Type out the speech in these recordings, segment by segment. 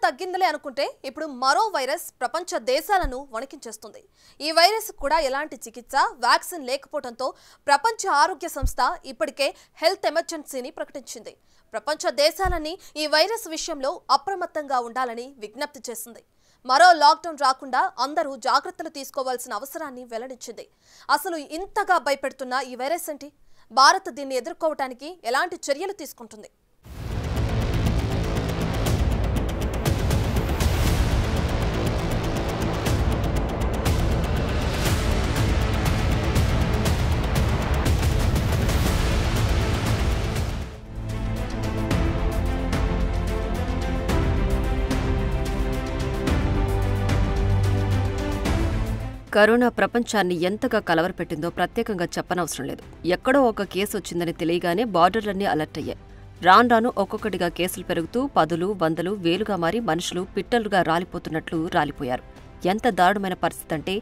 తగ్గిందలే అనుకుంటే ఇప్పుడు మరో వైరస్ ప్రపంచ దేశాలను వణికించేస్తుంది. ఈ వైరస్ కూడా ఎలాంటి చికిత్స వ్యాక్సిన్ లేకపోవడంతో ప్రపంచ ఆరోగ్య సంస్థ ఇప్పటికే హెల్త్ ఎమర్జెన్సీని ప్రకటించింది. ప్రపంచ దేశాలన్నీ ఈ వైరస్ విషయంలో అప్రమత్తంగా ఉండాలని విజ్ఞప్తి చేసింది. మరో లాక్డౌన్ రాకుండా అందరూ జాగ్రత్తలు తీసుకోవాల్సిన అవసరాన్ని వెల్లడించింది. అసలు ఇంతగా భయపెడుతున్న ఈ వైరస్ ఏంటి? భారత్ దీన్ని ఎదుర్కోవడానికి ఎలాంటి చర్యలు తీసుకుంటుంది? కరోనా ప్రపంచాన్ని ఎంతగా కలవరపెట్టిందో ప్రత్యేకంగా చెప్పనవసరం లేదు. ఎక్కడో ఒక కేసు వచ్చిందని తెలియగానే బార్డర్లన్నీ అలర్ట్ అయ్యాయి. రాను ఒక్కొక్కటిగా కేసులు పెరుగుతూ 10లు, 100లు, 1000గా మారి మనుషులు పిట్టలుగా రాలిపోతున్నట్లు రాలిపోయారు. ఎంత దారుణమైన పరిస్థితి అంటే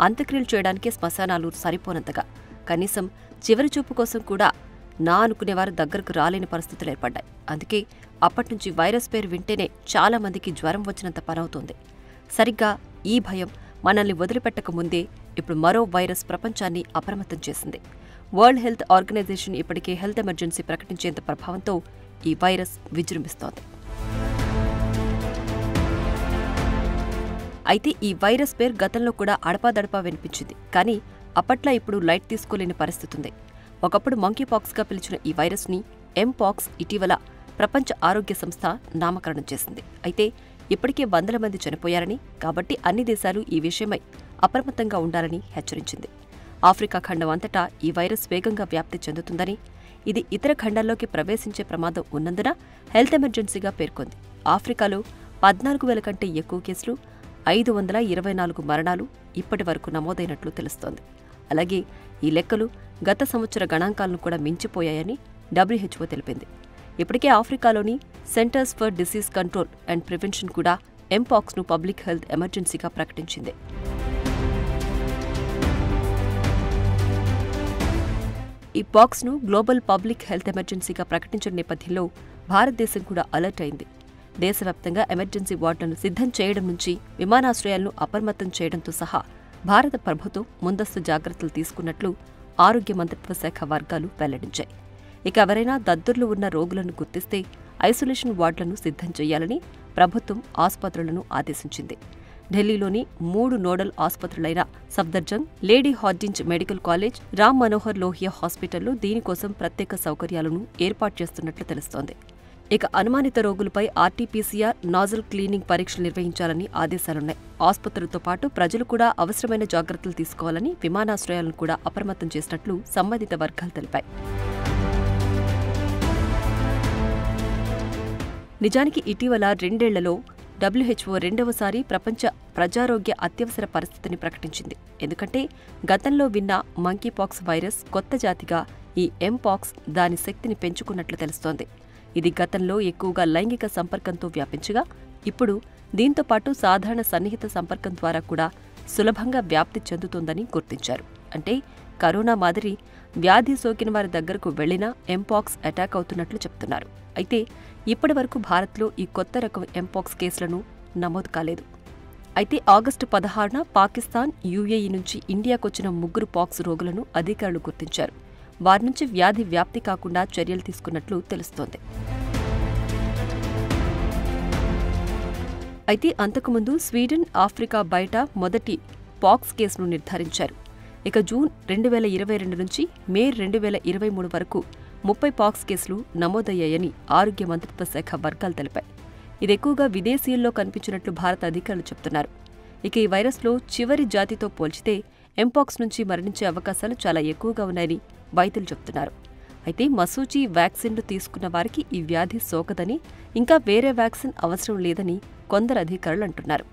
అంత్యక్రియలు చేయడానికి శ్మశానాలు సరిపోనంతగా, కనీసం చివరి చూపు కోసం కూడా నా అనుకునేవారు దగ్గరకు రాలేని పరిస్థితులు ఏర్పడ్డాయి. అందుకే అప్పట్నుంచి వైరస్ పేరు వింటేనే చాలా మందికి జ్వరం వచ్చినంత పనవుతోంది. సరిగ్గా ఈ భయం మనల్ని వదిలిపెట్టక ముందే ఇప్పుడు మరో వైరస్ ప్రపంచాన్ని అప్రమత్తం చేసింది. వరల్డ్ హెల్త్ ఆర్గనైజేషన్ ఇప్పటికే హెల్త్ ఎమర్జెన్సీ ప్రకటించేంత ప్రభావంతో ఈ వైరస్ విజృంభిస్తోంది. అయితే ఈ వైరస్ పేరు గతంలో కూడా అడపాదడపా వినిపించింది. కానీ అప్పట్లో ఇప్పుడు లైట్ తీసుకోలేని పరిస్థితి ఉంది. ఒకప్పుడు మంకీపాక్స్గా పిలిచిన ఈ వైరస్ని ఎంపాక్స్ ఇటీవల ప్రపంచ ఆరోగ్య సంస్థ నామకరణం చేసింది. అయితే ఇప్పటికే 100ల మంది చనిపోయారని, కాబట్టి అన్ని దేశాలు ఈ విషయమై అప్రమత్తంగా ఉండాలని హెచ్చరించింది. ఆఫ్రికా ఖండం అంతటా ఈ వైరస్ వేగంగా వ్యాప్తి చెందుతుందని, ఇది ఇతర ఖండాల్లోకి ప్రవేశించే ప్రమాదం ఉన్నందున హెల్త్ ఎమర్జెన్సీగా పేర్కొంది. ఆఫ్రికాలో 14,000 కంటే ఎక్కువ కేసులు, 524 మరణాలు ఇప్పటి వరకు నమోదైనట్లు తెలుస్తోంది. అలాగే ఈ లెక్కలు గత సంవత్సర గణాంకాలను కూడా మించిపోయాయని WHO తెలిపింది. ఇప్పటికే ఆఫ్రికాలోని centres for disease control and prevention కూడా ఎంపాక్స్ను పబ్లిక్ హెల్త్ ఎమర్జెన్సీగా ప్రకటించింది. ఈ పాక్స్ను గ్లోబల్ పబ్లిక్ హెల్త్ ఎమర్జెన్సీగా ప్రకటించిన నేపథ్యంలో భారతదేశం కూడా అలర్ట్ అయింది. దేశవ్యాప్తంగా ఎమర్జెన్సీ వార్డులను సిద్ధం చేయడం నుంచి విమానాశ్రయాలను అప్రమత్తం చేయడంతో సహా భారత ప్రభుత్వం ముందస్తు జాగ్రత్తలు తీసుకున్నట్లు ఆరోగ్య మంత్రిత్వ శాఖ వర్గాలు వెల్లడించాయి. ఇక ఎవరైనా దద్దుర్లు ఉన్న రోగులను గుర్తిస్తే ఐసోలేషన్ వార్డులను సిద్ధం చేయాలని ప్రభుత్వం ఆసుపత్రులను ఆదేశించింది. ఢిల్లీలోని 3 నోడల్ ఆసుపత్రులైన Safdarjung, lady Hardinge medical college, Ram Manohar Lohia హాస్పిటల్లో దీనికోసం ప్రత్యేక సౌకర్యాలను ఏర్పాటు చేస్తున్నట్లు తెలుస్తోంది. ఇక అనుమానిత రోగులపై ఆర్టీపీసీఆర్, నాజల్ క్లీనింగ్ పరీక్షలు నిర్వహించాలని ఆదేశాలున్నాయి. ఆసుపత్రులతో పాటు ప్రజలు కూడా అవసరమైన జాగ్రత్తలు తీసుకోవాలని విమానాశ్రయాలను కూడా అప్రమత్తం చేసినట్లు సంబంధిత వర్గాలు తెలిపాయి. నిజానికి ఇటీవల 2 ఏళ్లలో WHO రెండవసారి ప్రపంచ ప్రజారోగ్య అత్యవసర పరిస్థితిని ప్రకటించింది. ఎందుకంటే గతంలో విన్న మంకీపాక్స్ వైరస్ కొత్త జాతిగా ఈ ఎంపాక్స్ దాని శక్తిని పెంచుకున్నట్లు తెలుస్తోంది. ఇది గతంలో ఎక్కువగా లైంగిక సంపర్కంతో వ్యాపించగా ఇప్పుడు దీంతో పాటు సాధారణ సన్నిహిత సంపర్కం ద్వారా కూడా సులభంగా వ్యాప్తి చెందుతోందని గుర్తించారు. అంటే కరోనా మాదిరి వ్యాధి సోకిన వారి దగ్గరకు వెళ్లినా ఎంపాక్స్ అటాక్ అవుతున్నట్లు చెప్తున్నారు. అయితే ఇప్పటి వరకు భారత్లో ఈ కొత్త రకం ఎంపాక్స్ కేసులను నమోదు కాలేదు. అయితే ఆగస్టు 16న పాకిస్తాన్, UAE నుంచి ఇండియాకొచ్చిన 3 పాక్స్ రోగులను అధికారులు గుర్తించారు. వారి నుంచి వ్యాధి వ్యాప్తి కాకుండా చర్యలు తీసుకున్నట్లు తెలుస్తోంది. అయితే అంతకుముందు స్వీడన్, ఆఫ్రికా బయట మొదటి పాక్స్ కేసును నిర్ధారించారు. ఇక జూన్ 2022 నుంచి మే 2023 వరకు 30 పాక్స్ కేసులు నమోదయ్యాయని ఆరోగ్య మంత్రిత్వ శాఖ వర్గాలు తెలిపాయి. ఇది ఎక్కువగా విదేశీయుల్లో కనిపించినట్లు భారత అధికారులు చెబుతున్నారు. ఇక ఈ వైరస్లో చివరి జాతితో పోల్చితే ఎంపాక్స్ నుంచి మరణించే అవకాశాలు చాలా ఎక్కువగా ఉన్నాయని వైద్యులు చెబుతున్నారు. అయితే మసూచి వ్యాక్సిన్లు తీసుకున్న వారికి ఈ వ్యాధి సోకదని, ఇంకా వేరే వ్యాక్సిన్ అవసరం లేదని కొందరు అధికారులు అంటున్నారు.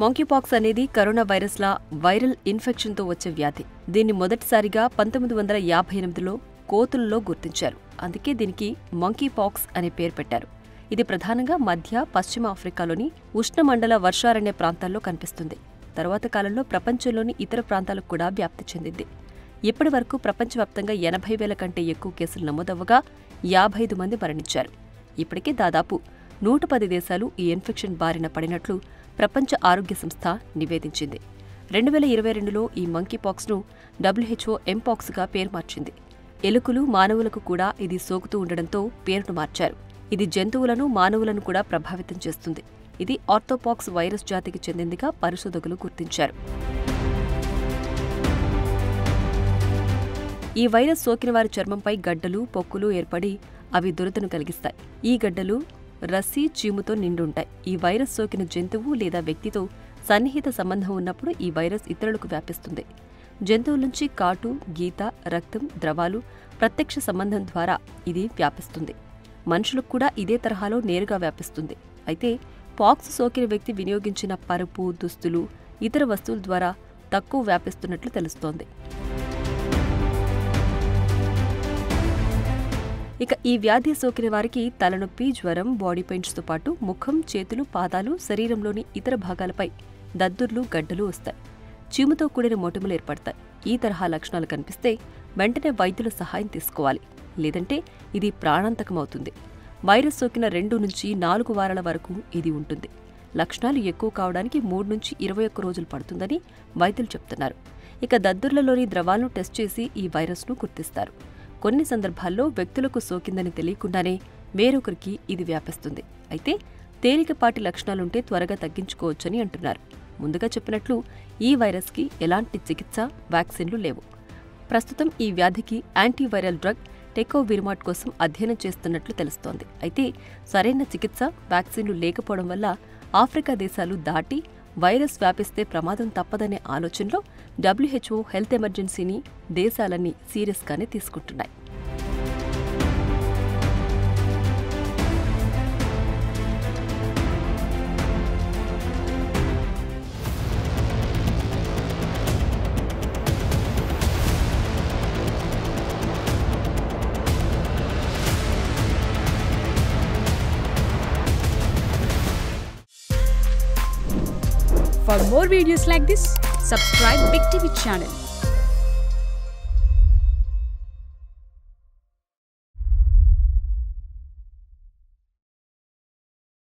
మంకీపాక్స్ అనేది కరోనా వైరస్లా వైరల్ ఇన్ఫెక్షన్తో వచ్చే వ్యాధి. దీన్ని మొదటిసారిగా 1958లో కోతులలో గుర్తించారు. అందుకే దీనికి మంకీపాక్స్ అనే పేరు పెట్టారు. ఇది ప్రధానంగా మధ్య, పశ్చిమ ఆఫ్రికాలోని ఉష్ణమండల వర్షారణ్య ప్రాంతాల్లో కనిపిస్తుంది. తరువాత కాలంలో ప్రపంచంలోని ఇతర ప్రాంతాలకు కూడా వ్యాప్తి చెందింది. ఇప్పటి వరకు ప్రపంచవ్యాప్తంగా 80,000 కంటే ఎక్కువ కేసులు నమోదవ్వగా 55 మంది మరణించారు. ఇప్పటికే దాదాపు 110 దేశాలు ఈ ఇన్ఫెక్షన్ బారిన పడినట్లు ప్రపంచ ఆరోగ్య సంస్థ నివేదించింది. 2022లో ఈ మంకీపాక్స్ను WHO ఎంపాక్స్గా పేరు మార్చింది. ఎలుకలు, మానవులకు కూడా ఇది సోకుతూ ఉండడంతో పేరును మార్చారు. ఇది జంతువులను, మానవులను కూడా ప్రభావితం చేస్తుంది. ఇది ఆర్థోపాక్స్ వైరస్ జాతికి చెందిందిగా పరిశోధకులు గుర్తించారు. ఈ వైరస్ సోకిన వారి చర్మంపై గడ్డలు, పొక్కులు ఏర్పడి అవి దురదను కలిగిస్తాయి. ఈ గడ్డలు రస్సీ, చీముతో నిండుంటాయి. ఈ వైరస్ సోకిన జంతువు లేదా వ్యక్తితో సన్నిహిత సంబంధం ఉన్నప్పుడు ఈ వైరస్ ఇతరులకు వ్యాపిస్తుంది. జంతువుల నుంచి కాటు, గీత, రక్తం, ద్రవాలు ప్రత్యక్ష సంబంధం ద్వారా ఇది వ్యాపిస్తుంది. మనుషులకు కూడా ఇదే తరహాలో నేరుగా వ్యాపిస్తుంది. అయితే పాక్స్ సోకిన వ్యక్తి వినియోగించిన పరుపు, దుస్తులు, ఇతర వస్తువుల ద్వారా తక్కువ వ్యాపిస్తున్నట్లు తెలుస్తోంది. ఇక ఈ వ్యాధి సోకిన వారికి తలనొప్పి, జ్వరం, బాడీ పెయిన్స్తో పాటు ముఖం, చేతులు, పాదాలు, శరీరంలోని ఇతర భాగాలపై దద్దుర్లు, గడ్డలు వస్తాయి. చీముతో కూడిన మొటిమలు ఏర్పడతాయి. ఈ తరహా లక్షణాలు కనిపిస్తే వెంటనే వైద్యుల సహాయం తీసుకోవాలి. లేదంటే ఇది ప్రాణాంతకమవుతుంది. వైరస్ సోకిన 2 నుంచి 4 వారాల వరకు ఇది ఉంటుంది. లక్షణాలు ఎక్కువ కావడానికి 3 నుంచి 21 రోజులు పడుతుందని వైద్యులు చెప్తున్నారు. ఇక దద్దుర్లలోని ద్రవాలను టెస్ట్ చేసి ఈ వైరస్ను గుర్తిస్తారు. కొన్ని సందర్భాల్లో వ్యక్తులకు సోకిందని తెలియకుండానే వేరొకరికి ఇది వ్యాపిస్తుంది. అయితే తేలికపాటి లక్షణాలుంటే త్వరగా తగ్గించుకోవచ్చని అంటున్నారు. ముందుగా చెప్పినట్లు ఈ వైరస్కి ఎలాంటి చికిత్స, వ్యాక్సిన్లు లేవు. ప్రస్తుతం ఈ వ్యాధికి యాంటీవైరల్ డ్రగ్ టెకోవిరిమాట్ కోసం అధ్యయనం చేస్తున్నట్లు తెలుస్తోంది. అయితే సరైన చికిత్స, వ్యాక్సిన్లు లేకపోవడం వల్ల ఆఫ్రికా దేశాలు దాటి వైరస్ వ్యాపిస్తే ప్రమాదం తప్పదనే ఆలోచనలో WHO హెల్త్ ఎమర్జెన్సీని దేశాలన్నీ సీరియస్గానే తీసుకుంటున్నాయి. For more videos like this, subscribe Big TV channel.